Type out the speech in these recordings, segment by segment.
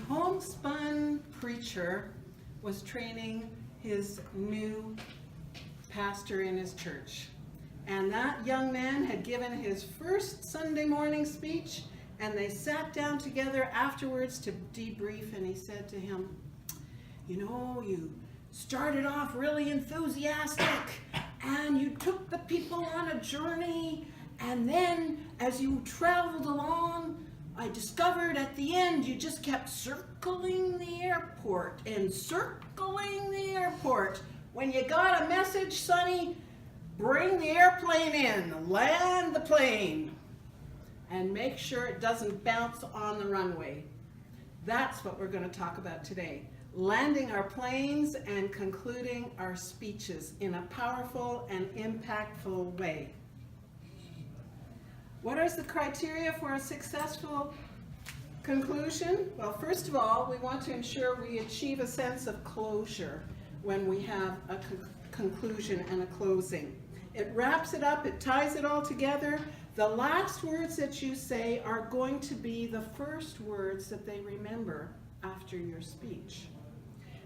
homespun preacher was training his new pastor in his church. And that young man had given his first Sunday morning speech, and they sat down together afterwards to debrief, and he said to him, you know, you started off really enthusiastic, and you took the people on a journey, and then as you traveled along, I discovered at the end you just kept circling the airport and circling the airport. When you got a message, Sonny, bring the airplane in, land the plane, and make sure it doesn't bounce on the runway. That's what we're going to talk about today. Landing our planes and concluding our speeches in a powerful and impactful way. What is the criteria for a successful conclusion? Well, first of all, we want to ensure we achieve a sense of closure when we have a conclusion and a closing. It wraps it up, it ties it all together. The last words that you say are going to be the first words that they remember after your speech.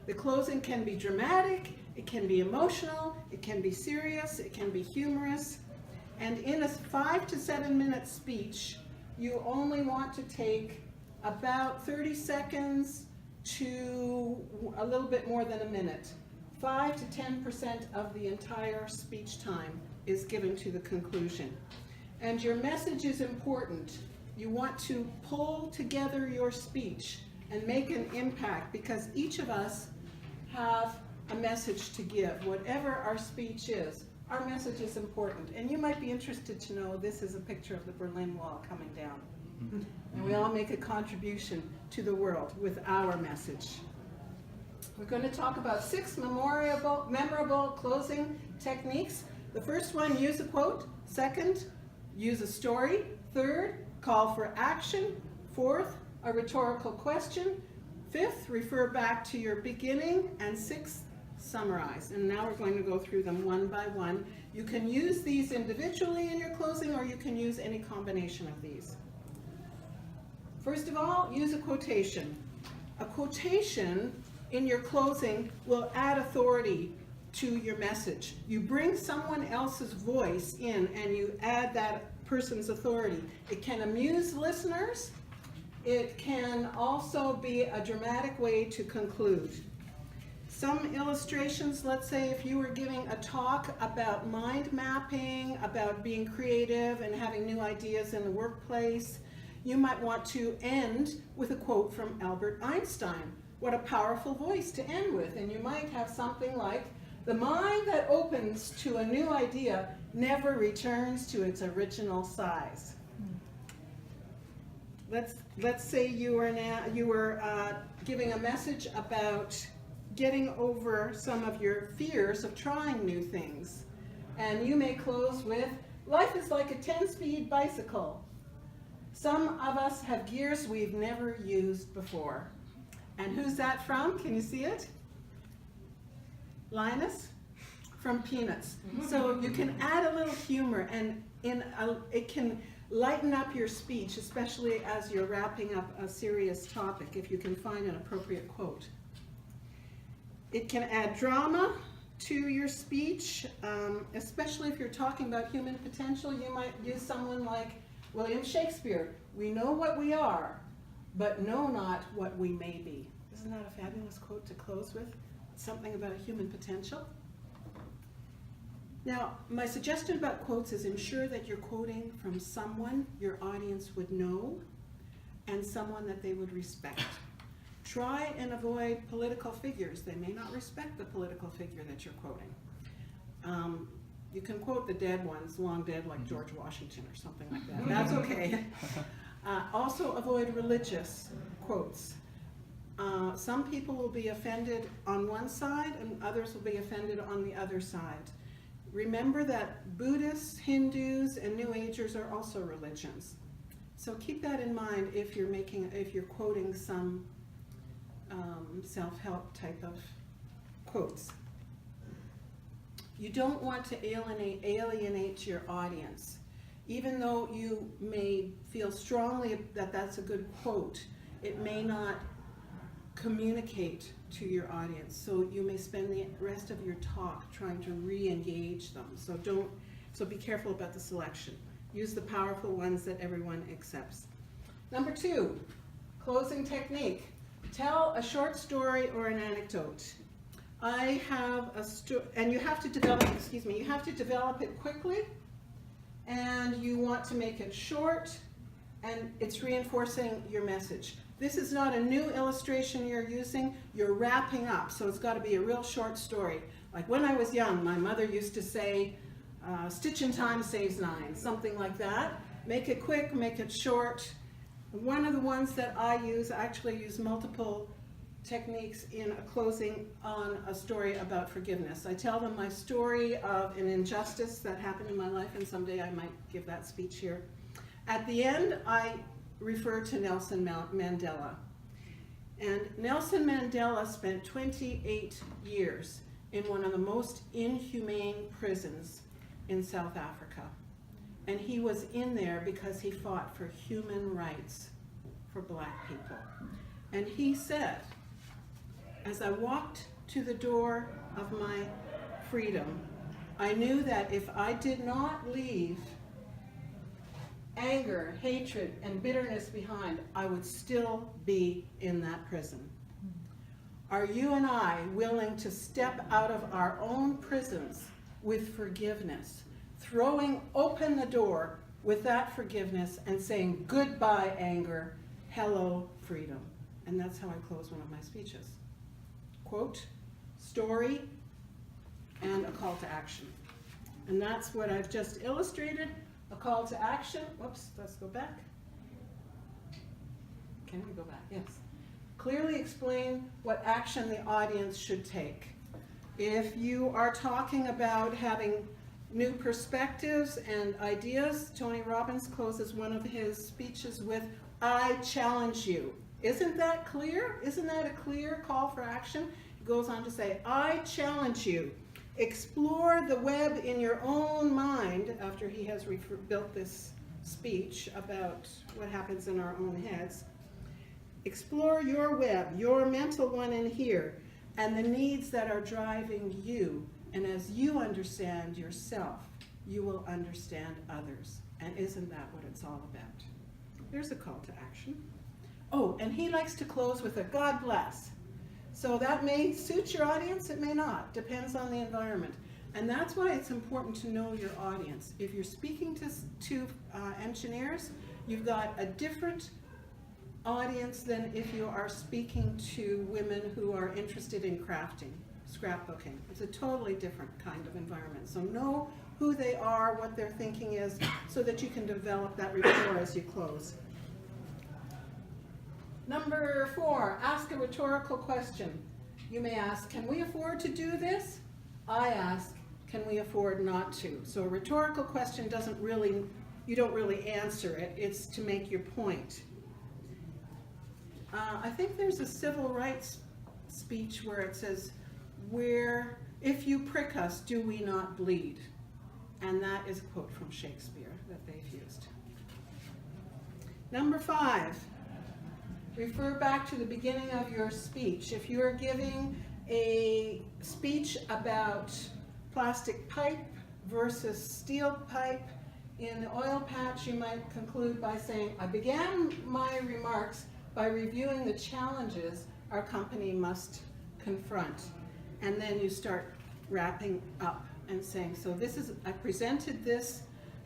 The closing can be dramatic, it can be emotional, it can be serious, it can be humorous. And in a 5 to 7 minute speech, you only want to take about 30 seconds to a little bit more than a minute. 5 to 10% of the entire speech time is given to the conclusion. And your message is important. You want to pull together your speech and make an impact, because each of us have a message to give. Whatever our speech is, our message is important. And you might be interested to know this is a picture of the Berlin Wall coming down. And we all make a contribution to the world with our message. We're going to talk about 6 memorable closing techniques. The first one, use a quote. Second, use a story. Third, call for action. Fourth, a rhetorical question. Fifth, refer back to your beginning. And sixth, summarize. And now we're going to go through them one by one. You can use these individually in your closing, or you can use any combination of these. First of all, use a quotation. A quotation in your closing will add authority to your message. You bring someone else's voice in and you add that person's authority. It can amuse listeners. It can also be a dramatic way to conclude. Some illustrations, let's say if you were giving a talk about mind mapping, about being creative and having new ideas in the workplace, you might want to end with a quote from Albert Einstein. What a powerful voice to end with. And you might have something like, the mind that opens to a new idea never returns to its original size. Let's say you were giving a message about getting over some of your fears of trying new things. And you may close with, life is like a 10-speed bicycle. Some of us have gears we've never used before. And who's that from? Can you see it? Linus? From Peanuts. So you can add a little humor, and it can lighten up your speech, especially as you're wrapping up a serious topic, if you can find an appropriate quote. It can add drama to your speech, especially if you're talking about human potential. You might use someone like William Shakespeare. We know what we are, but know not what we may be. Isn't that a fabulous quote to close with? Something about human potential. Now, my suggestion about quotes is ensure that you're quoting from someone your audience would know and someone that they would respect. Try and avoid political figures. They may not respect the political figure that you're quoting. You can quote the dead ones, long dead, like George Washington or something like that. That's okay. Also avoid religious quotes. Some people will be offended on one side and others will be offended on the other side. Remember that Buddhists, Hindus, and New Agers are also religions. So keep that in mind if you're quoting some self-help type of quotes. You don't want to alienate your audience. Even though you may feel strongly that that's a good quote, it may not communicate to your audience. So you may spend the rest of your talk trying to re-engage them. So be careful about the selection. Use the powerful ones that everyone accepts. Number 2, closing technique. Tell a short story or an anecdote. I have a story, and you have to develop it quickly, and you want to make it short, and it's reinforcing your message. This is not a new illustration you're using, you're wrapping up, so it's got to be a real short story. Like when I was young, my mother used to say, stitch in time saves 9, something like that. Make it quick, make it short. One of the ones that I actually use multiple techniques in a closing on a story about forgiveness. I tell them my story of an injustice that happened in my life, and someday I might give that speech here. At the end, I refer to Nelson Mandela. And Nelson Mandela spent 28 years in one of the most inhumane prisons in South Africa. And he was in there because he fought for human rights for black people. And he said, as I walked to the door of my freedom, I knew that if I did not leave anger, hatred, and bitterness behind, I would still be in that prison. Are you and I willing to step out of our own prisons with forgiveness, throwing open the door with that forgiveness and saying goodbye anger, hello freedom? And that's how I close one of my speeches. Quote, story, and a call to action. And that's what I've just illustrated. A call to action. Whoops, let's go back. Can we go back? Yes. Clearly explain what action the audience should take. If you are talking about having new perspectives and ideas, Tony Robbins closes one of his speeches with, I challenge you. Isn't that clear? Isn't that a clear call for action? He goes on to say, I challenge you. Explore the web in your own mind, after he has built this speech about what happens in our own heads. Explore your web, your mental one in here, and the needs that are driving you. And as you understand yourself, you will understand others. And isn't that what it's all about? There's a call to action. Oh, and he likes to close with a God bless. So that may suit your audience, it may not. Depends on the environment. And that's why it's important to know your audience. If you're speaking to engineers, you've got a different audience than if you are speaking to women who are interested in crafting, scrapbooking. It's a totally different kind of environment. So know who they are, what their thinking is, so that you can develop that rapport as you close. Number 4, ask a rhetorical question. You may ask, can we afford to do this? I ask, can we afford not to? So a rhetorical question you don't really answer it, it's to make your point. I think there's a civil rights speech where it says, if you prick us, do we not bleed? And that is a quote from Shakespeare that they've used. Number 5. Refer back to the beginning of your speech. If you're giving a speech about plastic pipe versus steel pipe in the oil patch, you might conclude by saying, I began my remarks by reviewing the challenges our company must confront. And then you start wrapping up and saying, so I presented this,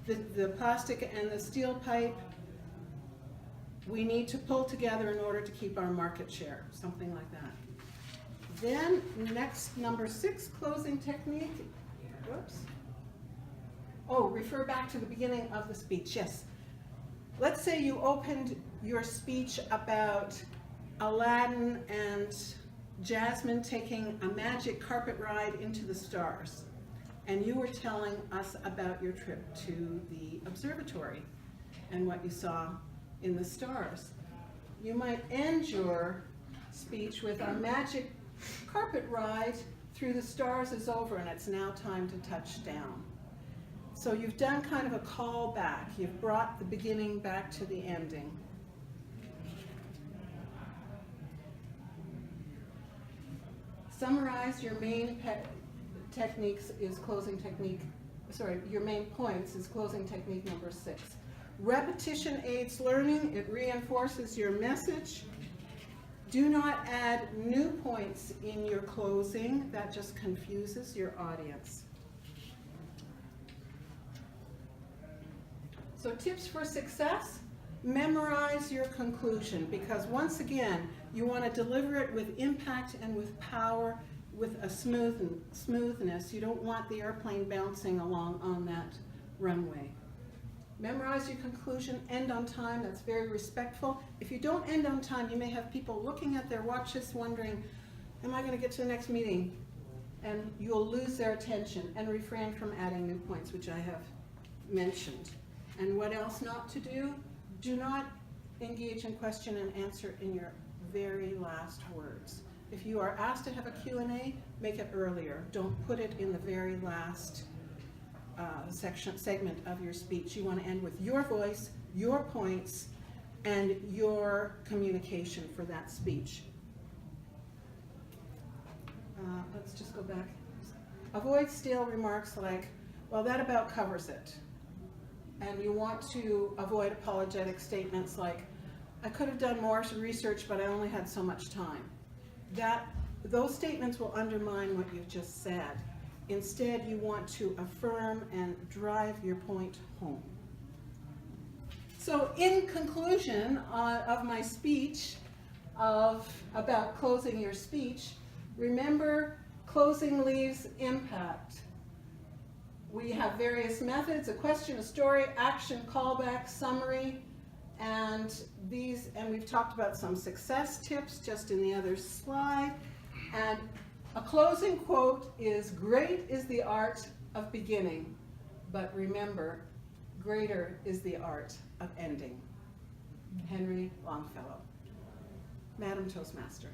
the plastic and the steel pipe. We need to pull together in order to keep our market share, something like that. Then, next, number 6, closing technique. Whoops. Oh, refer back to the beginning of the speech, yes. Let's say you opened your speech about Aladdin and Jasmine taking a magic carpet ride into the stars. And you were telling us about your trip to the observatory and what you saw in the stars. You might end your speech with our magic carpet ride through the stars is over and it's now time to touch down. So you've done kind of a call back. You've brought the beginning back to the ending. Summarize your main techniques is closing technique, your main points is closing technique number 6. Repetition aids learning, it reinforces your message. Do not add new points in your closing, that just confuses your audience. So tips for success, memorize your conclusion, because once again, you want to deliver it with impact and with power, with a smoothness. You don't want the airplane bouncing along on that runway. Memorize your conclusion, end on time, that's very respectful. If you don't end on time, you may have people looking at their watches wondering, am I going to get to the next meeting? And you'll lose their attention, and refrain from adding new points, which I have mentioned. And what else not to do? Do not engage in question and answer in your very last words. If you are asked to have a Q&A, make it earlier. Don't put it in the very last segment of your speech. You want to end with your voice, your points, and your communication for that speech. Let's just go back. Avoid stale remarks like, well, that about covers it. And you want to avoid apologetic statements like, I could have done more research, but I only had so much time. Those statements will undermine what you've just said. Instead, you want to affirm and drive your point home. So in conclusion of my speech about closing your speech, remember, closing leaves impact. We have various methods: a question, a story, action, callback, summary, and we've talked about some success tips just in the other slide. And a closing quote is, great is the art of beginning, but remember, greater is the art of ending. Henry Longfellow. Madam Toastmaster.